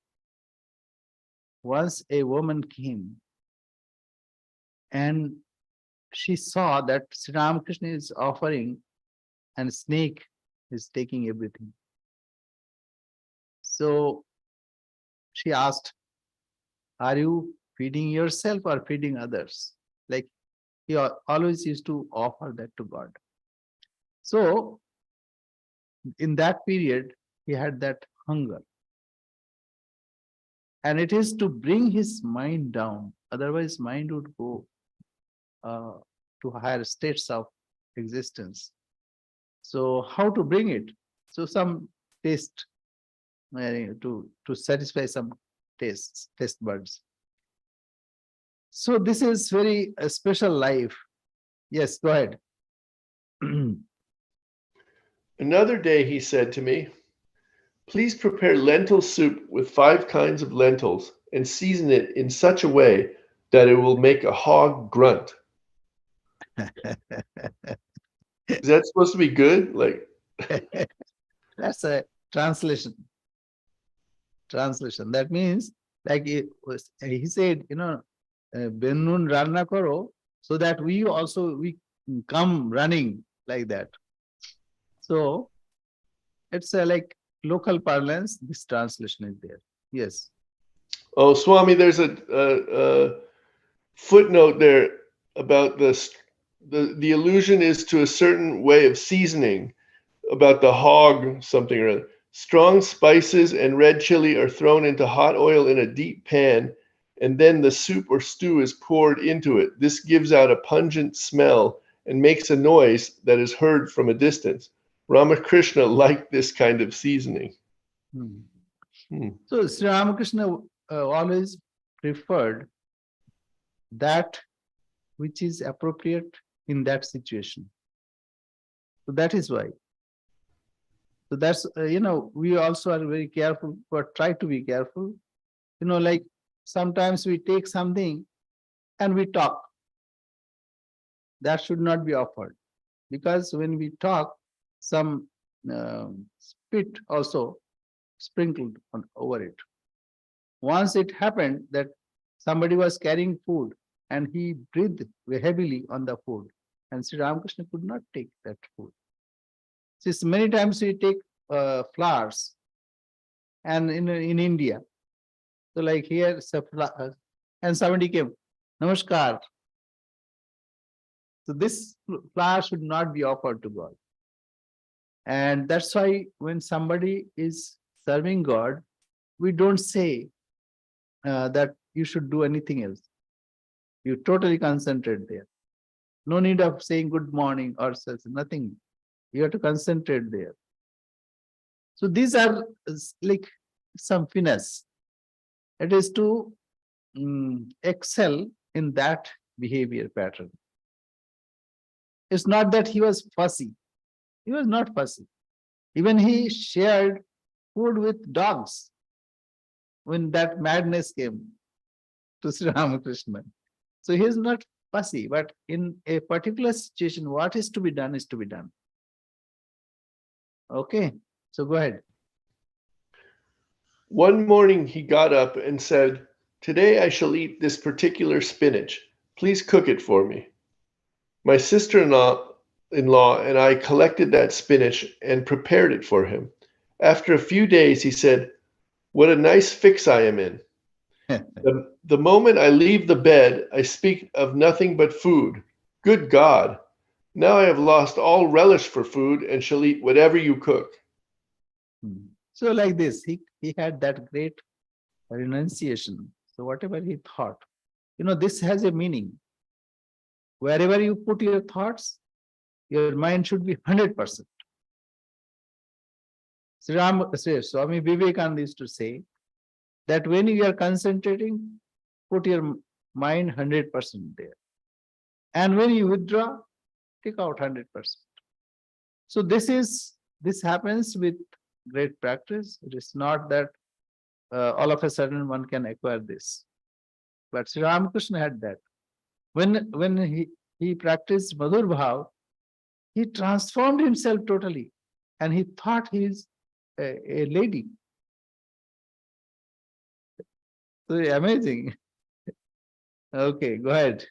Once a woman came and she saw that Sri Ramakrishna is offering and snake is taking everything. So she asked, "Are you feeding yourself or feeding others?" Like he always used to offer that to God. So in that period, he had that hunger. And it is to bring his mind down. Otherwise, mind would go uh, to higher states of existence. So how to bring it? So some taste to satisfy some taste buds. So this is very a special life. Yes, go ahead. Another day he said to me, "Please prepare lentil soup with 5 kinds of lentils and season it in such a way that it will make a hog grunt." Is that supposed to be good? Like, That's a translation. Translation. That means, like he said, Benun Ranna Karo, so that we come running like that. So it's like local parlance, this translation is there. Yes. oh, Swami, there's a footnote there about this. The allusion is to a certain way of seasoning, about the hog something or other. Strong spices and red chili are thrown into hot oil in a deep pan, and then the soup or stew is poured into it. This gives out a pungent smell and makes a noise that is heard from a distance. Ramakrishna liked this kind of seasoning. So Sri Ramakrishna always preferred that which is appropriate in that situation. So that is why. So that's, we also are very careful, but try to be careful. Like sometimes we take something and we talk. That should not be offered. because when we talk, some spit also sprinkled over it. Once it happened that somebody was carrying food and he breathed heavily on the food, and Sri Ramakrishna could not take that food. Since many times we take flowers, and in India, so like here, and somebody came, Namaskar. So this flower should not be offered to God. And that's why when somebody is serving God, we don't say that you should do anything else. You totally concentrate there. No need of saying good morning or such, nothing. You have to concentrate there. So these are like some finesse. It is to excel in that behavior pattern. It's not that he was fussy. He was not fussy. Even he shared food with dogs when that madness came to Sri Ramakrishna. So he is not fussy, but in a particular situation, what is to be done is to be done. Okay, so go ahead. One morning he got up and said, "Today I shall eat this particular spinach. Please cook it for me." My sister-in-law and I collected that spinach and prepared it for him. After a few days, he said, "What a nice fix I am in. The moment I leave the bed, I speak of nothing but food. Good God! Now I have lost all relish for food and shall eat whatever you cook." So like this, he had that great renunciation. So whatever he thought, this has a meaning. Wherever you put your thoughts, your mind should be 100%. Swami Vivekananda used to say that when you are concentrating, put your mind 100% there. And when you withdraw, take out 100%. So this happens with great practice. It is not that all of a sudden one can acquire this. But Sri Ramakrishna had that. When he practiced Madhur Bhav, he transformed himself totally. And he thought he is a lady. So amazing. Okay, go ahead.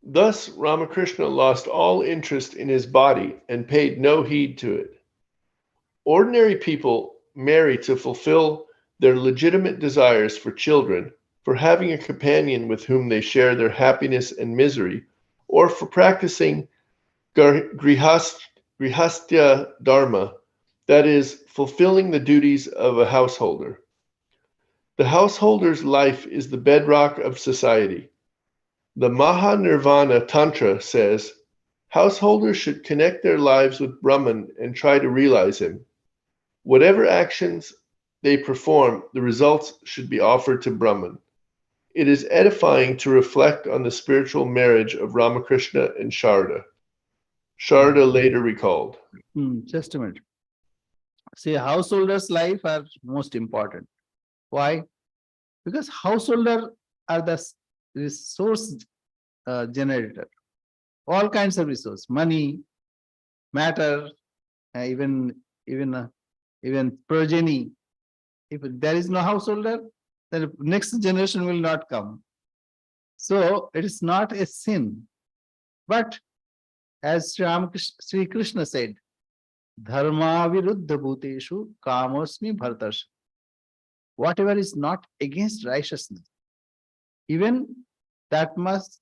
Thus Ramakrishna lost all interest in his body and paid no heed to it. Ordinary people marry to fulfill their legitimate desires for children, for having a companion with whom they share their happiness and misery, or for practicing grihastya dharma, that is, fulfilling the duties of a householder. The householder's life is the bedrock of society. The Mahanirvana Tantra says, householders should connect their lives with Brahman and try to realize him. Whatever actions they perform, the results should be offered to Brahman. It is edifying to reflect on the spiritual marriage of Ramakrishna and Sarada. Sarada later recalled. Just a minute. See, householders' life are most important. Why? Because householders are the resource generator. All kinds of resource, money, matter, even progeny. If there is no householder, then the next generation will not come. So it is not a sin. But as Sri Krishna said, Dharma viruddha bhuteshu kamosmi bhartasha. Whatever is not against righteousness, even that much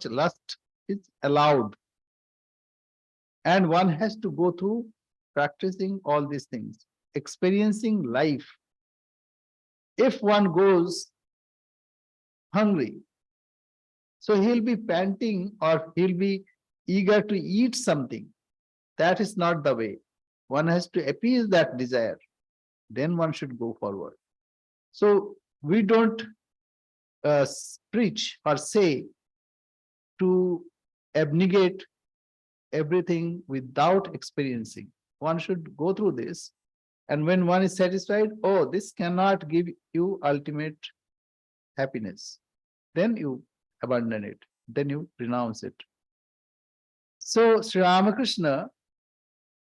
lust is allowed. And one has to go through practicing all these things, experiencing life. If one goes hungry, so he'll be panting or he'll be eager to eat something. That is not the way. One has to appease that desire. Then one should go forward. So we don't preach or say to abnegate everything without experiencing. One should go through this. And when one is satisfied, oh, this cannot give you ultimate happiness. Then you abandon it. Then you renounce it. So Sri Ramakrishna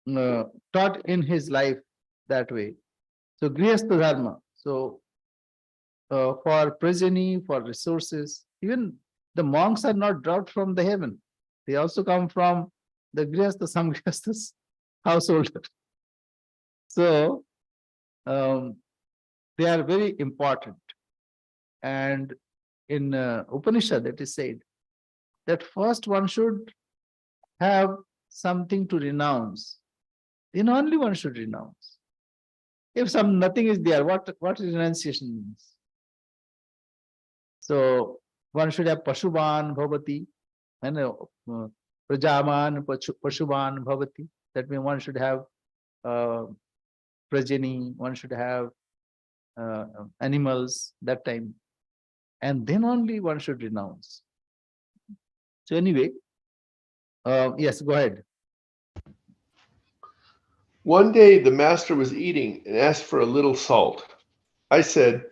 taught in his life that way. So Grihastha Dharma. So for progeny, for resources, even the monks are not dropped from the heaven. They also come from the Grihastha, some Grihasthas household. So they are very important. And in Upanishad, it is said that first one should have something to renounce. Then only one should renounce. If nothing is there, what renunciation means? So one should have Pashuban Bhavati, and Prajaman Pashuban Bhavati. That means one should have progeny, one should have animals that time, and then only one should renounce. So anyway, yes, go ahead. One day the master was eating and asked for a little salt. I said,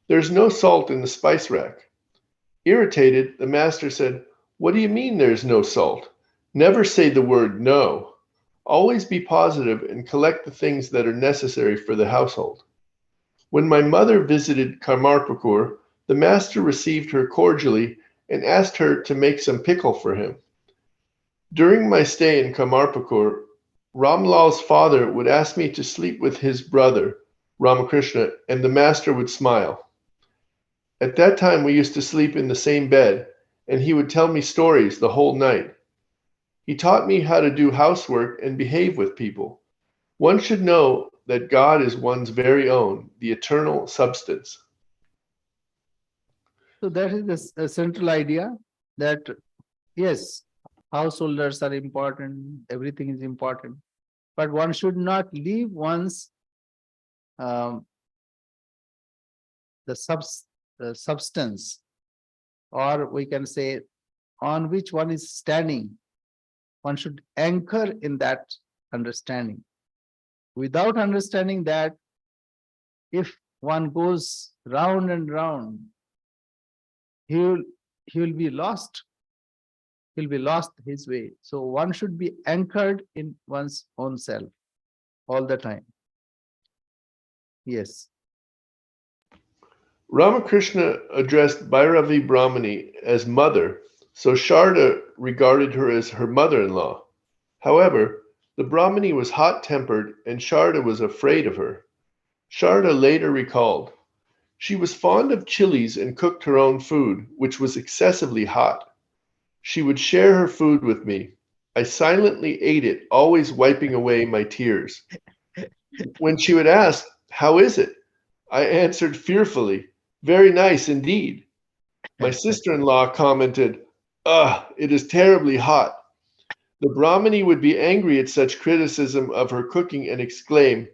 "There's no salt in the spice rack." Irritated, the master said, "What do you mean there's no salt? Never say the word no. Always be positive and collect the things that are necessary for the household." When my mother visited Karmarpur, the master received her cordially and asked her to make some pickle for him. During my stay in Karmarpur, Ramlal's father would ask me to sleep with his brother, Ramakrishna, and the master would smile. At that time, we used to sleep in the same bed, and he would tell me stories the whole night. He taught me how to do housework and behave with people. One should know that God is one's very own, the eternal substance. So that is the central idea that yes, householders are important, everything is important, but one should not leave one's the substance, or we can say on which one is standing. One should anchor in that understanding. Without understanding that, if one goes round and round, he will be lost. He'll be lost his way. So one should be anchored in one's own self all the time. Yes. Ramakrishna addressed Bhairavi Brahmani as mother, so Sarada regarded her as her mother-in-law. However, the Brahmani was hot-tempered and Sarada was afraid of her. Sarada later recalled, "She was fond of chilies and cooked her own food, which was excessively hot. She would share her food with me. I silently ate it, always wiping away my tears. When she would ask, 'How is it?' I answered fearfully, 'Very nice indeed.' My sister-in-law commented, 'Ugh, it is terribly hot.' The Brahmani would be angry at such criticism of her cooking and exclaim,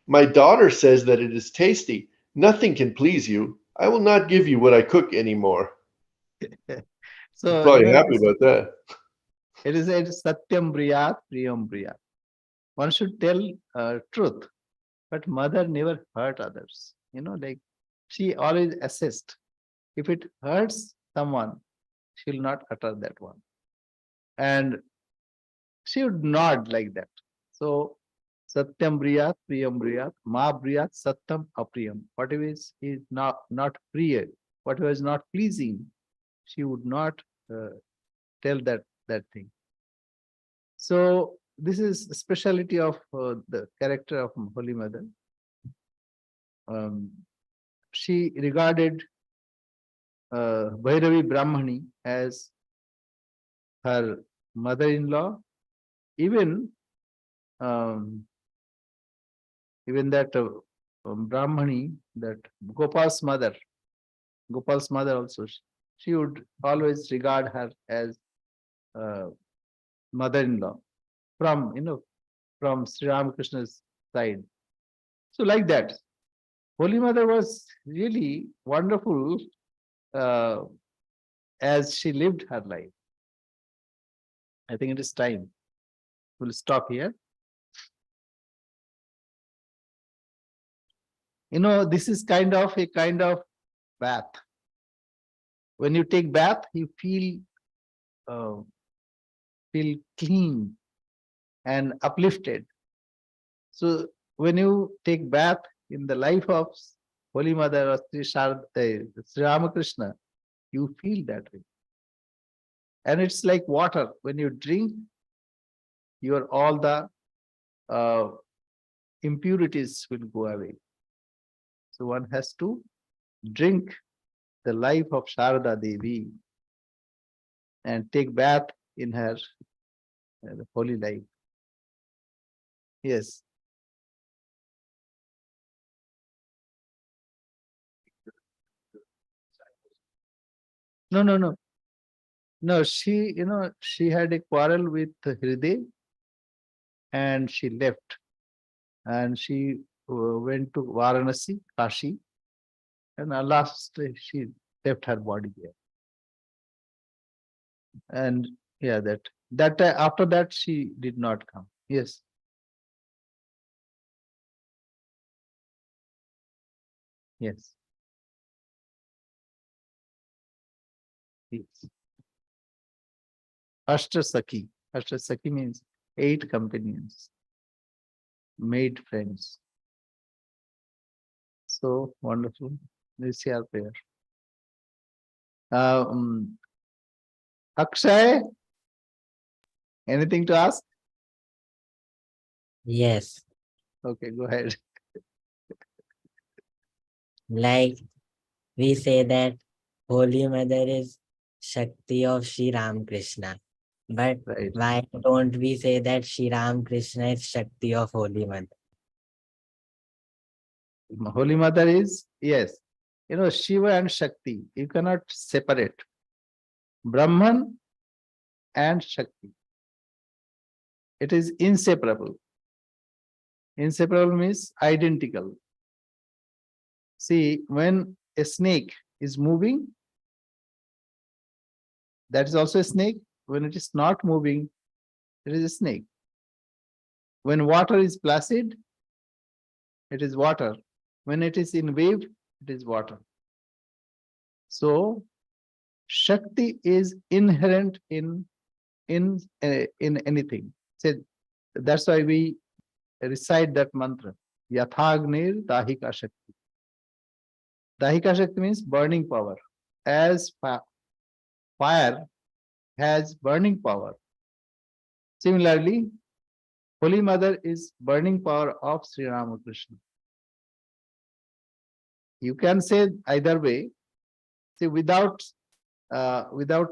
'My daughter says that it is tasty. Nothing can please you. I will not give you what I cook anymore.'" So Probably happy about that. it is Satyam Briyat Priyam Briyat. One should tell truth, but mother never hurt others. Like she always assist. If it hurts someone, she'll not utter that one. And she would nod like that. So Satyam Briyat Priyam Briyat Ma Briyat Satyam Apriyam. Whatever is not priya, whatever is not pleasing, she would not tell that thing. So this is a speciality of the character of Holy Mother. She regarded Bhairavi Brahmani as her mother-in-law. Even that Brahmani, that Gopal's mother also, she would always regard her as mother-in-law from Sri Ramakrishna's side. So like that, Holy Mother was really wonderful as she lived her life. I think it is time. We'll stop here. This is kind of bath. When you take bath, you feel feel clean and uplifted. So when you take bath in the life of Holy Mother or Sri Ramakrishna, you feel that way. And it's like water. When you drink, your all the uh, impurities will go away. So one has to drink the life of Sarada Devi and take bath in her holy life. Yes. No, no, no. No, she had a quarrel with Hriday and she left. And she went to Varanasi, Kashi, and last she left her body there. And yeah, that after that she did not come. Yes. Yes. Yes. Ashtasaki. Ashtasaki means 8 companions, made friends. So wonderful. Let's see our prayer. Akshay, anything to ask? Yes, Okay, go ahead. like we say that Holy Mother is Shakti of Sri Ramakrishna. But Right. why don't we say that Sri Ramakrishna is Shakti of Holy Mother? Holy Mother is, yes, Shiva and Shakti, you cannot separate. Brahman and Shakti. It is inseparable. Inseparable means identical. See, when a snake is moving, that is also a snake. When it is not moving, it is a snake. When water is placid, it is water. When it is in wave, it is water. So, Shakti is inherent in anything. So that's why we recite that mantra. Yathagnir Dahika Shakti. Dahika Shakti means burning power. As fire has burning power. Similarly, Holy Mother is burning power of Sri Ramakrishna. You can say either way. See, without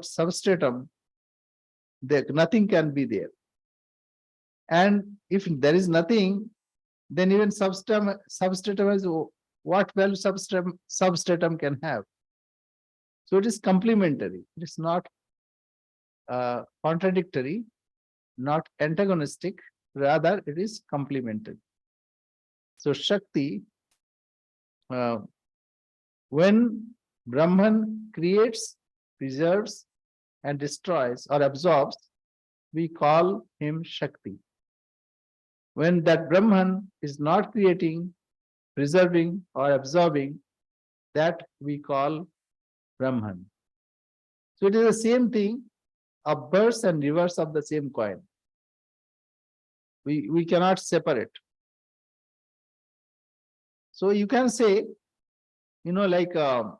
substratum, nothing can be there. And if there is nothing, then even substratum is what value substratum can have. So it is complementary. It is not contradictory, not antagonistic. Rather, it is complementary. So Shakti, when Brahman creates, preserves, and destroys or absorbs, we call him Shakti. When that Brahman is not creating, preserving, or absorbing, that we call Brahman. So it is the same thing, obverse and reverse of the same coin. We cannot separate. So you can say, like the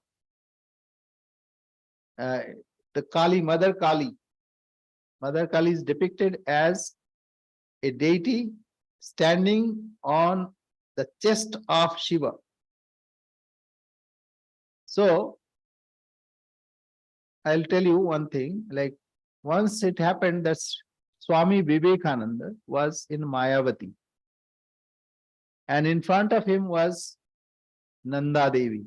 Kali, Mother Kali. Mother Kali is depicted as a deity standing on the chest of Shiva. So I'll tell you one thing, like once it happened that Swami Vivekananda was in Mayavati. And in front of him was Nanda Devi.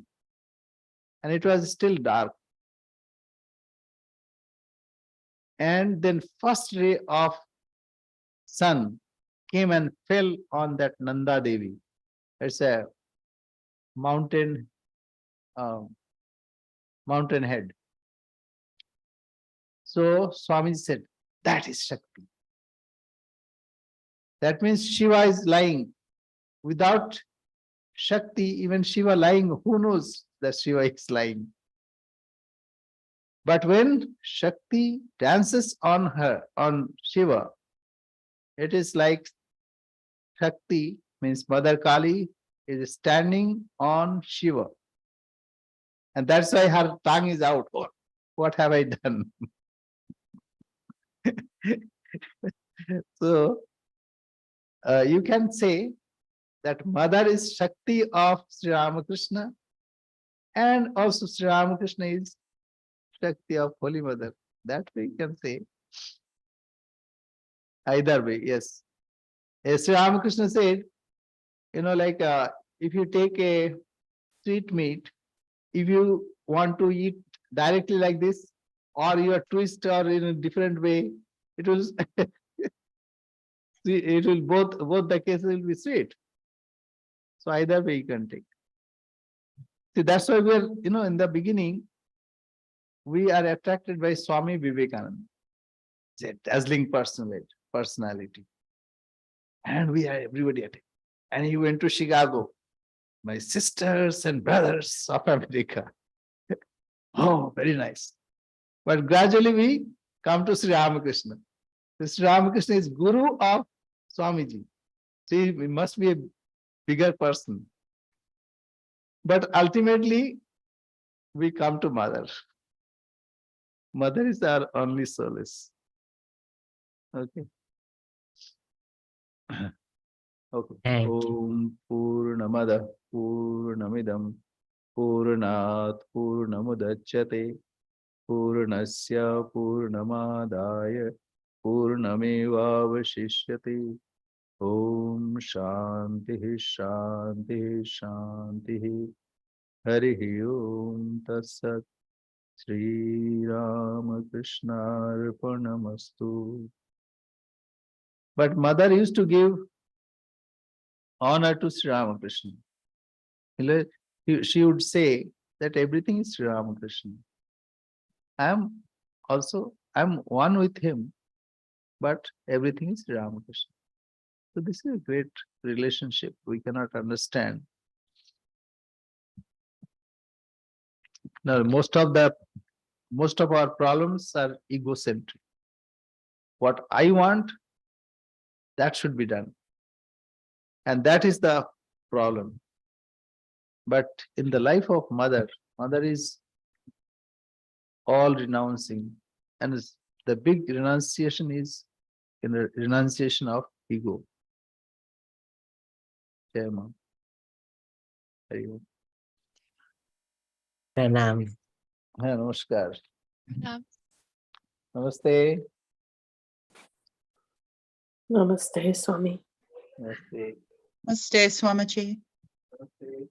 And it was still dark. And then first ray of sun came and fell on that Nanda Devi. It's a mountain head. So Swami said, that is Shakti. That means Shiva is lying. Without Shakti, even Shiva lying, who knows that Shiva is lying? But when Shakti dances on Shiva, it is like Shakti means Mother Kali is standing on Shiva. And that's why her tongue is out. Oh, what have I done? So you can say that Mother is Shakti of Sri Ramakrishna, and also Sri Ramakrishna is Shakti of Holy Mother. That way you can say. Either way, yes. As Sri Ramakrishna said, like if you take a sweet meat, if you want to eat directly like this, or you are twist or in a different way, it will it will both the cases will be sweet. So either way you can take. See, that's why we are, in the beginning, we are attracted by Swami Vivekananda. It's a dazzling personality. And we are everybody at it. And he went to Chicago. My sisters and brothers of America. Oh, very nice. But gradually we come to Sri Ramakrishna. Sri Ramakrishna is Guru of Swamiji. See, we must be a bigger person. But ultimately, we come to Mother. Mother is our only solace. Okay. Okay. Thank you. Om Purnamada Purnamidam Purnat Purnamudachyate Purnasya Purnamadaya Purnamevavashishyate. Om Shanti Shanti Shanti. Hari Om Tatsat. Sri Ramakrishna Arpanamastu. But Mother used to give honor to Sri Ramakrishna. She would say that everything is Sri Ramakrishna. I'm one with him, but everything is Sri Ramakrishna. So this is a great relationship we cannot understand. Now, most of our problems are egocentric. What I want, that should be done. And that is the problem. But in the life of Mother is all renouncing. And the big renunciation is in the renunciation of ego. Jai Maa. Hari Om. Pranam. Namaskar. Pranam. Namaste. Namaste, Swami. Namaste. Namaste, Swamiji. Namaste.